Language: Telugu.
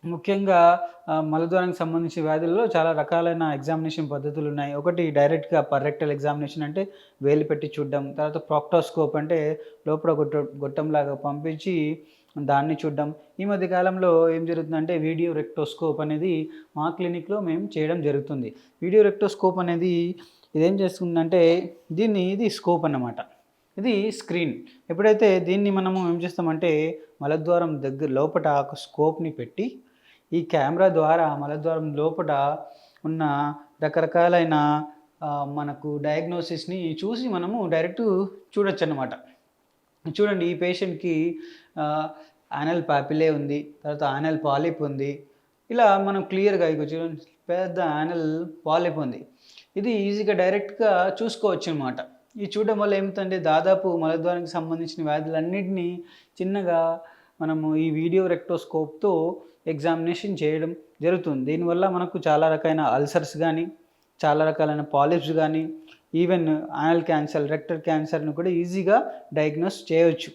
ముఖ్యంగా మలద్వారానికి సంబంధించిన వ్యాధుల్లో చాలా రకాలైన ఎగ్జామినేషన్ పద్ధతులున్నాయి. ఒకటి డైరెక్ట్‌గా రెక్టల్ ఎగ్జామినేషన్ అంటే వేలు పెట్టి చూడడం. తర్వాత ప్రాక్టోస్కోప్ అంటే లోపల గొట్టంలాగా పంపించి దాన్ని చూడడం. ఈ మధ్య కాలంలో ఏం జరుగుతుందంటే వీడియో రెక్టోస్కోప్ అనేది మా క్లినిక్‌లో మేము చేయడం జరుగుతుంది. వీడియో రెక్టోస్కోప్ అనేది ఇదేం చేస్తుందంటే ఇది స్కోప్ అన్నమాట. ఇది స్క్రీన్. ఎప్పుడైతే దీన్ని మనము ఏం చేస్తామంటే మలద్వారం దగ్గర లోపట ఒక స్కోప్‌ని పెట్టి ఈ కెమెరా ద్వారా మలద్వారం లోపట ఉన్న రకరకాలైన మనకు డయాగ్నోసిస్‌ని చూసి మనము డైరెక్ట్ చూడొచ్చనమాట. చూడండి ఈ పేషెంట్‌కి ఆహ్, యానల్ పాపిల్లే ఉంది. తర్వాత యానల్ పాలిప్ ఉంది. ఇలా మనం క్లియర్‌గా ఇగో చూడండి పెద్ద యానల్ పాలిప్ ఉంది. ఇది ఈజీగా డైరెక్ట్‌గా చూసుకోవచ్చనమాట. ఇది చూడడం వల్ల ఏమవుతుందంటే దాదాపు మలద్వారానికి సంబంధించిన వ్యాధులన్నిటిని చిన్నగా మనము ఈ వీడియో రెక్టోస్కోప్‌తో ఎగ్జామినేషన్ చేయడం జరుగుతుంది. దీనివల్ల మనకు చాలా రకాలైన అల్సర్స్ గానీ, చాలా రకాలైన పాలిప్స్ గానీ, ఈవెన్ యానల్ క్యాన్సర్, రెక్టల్ క్యాన్సర్‌ని కూడా ఈజీగా డయాగ్నోస్ చేయొచ్చు.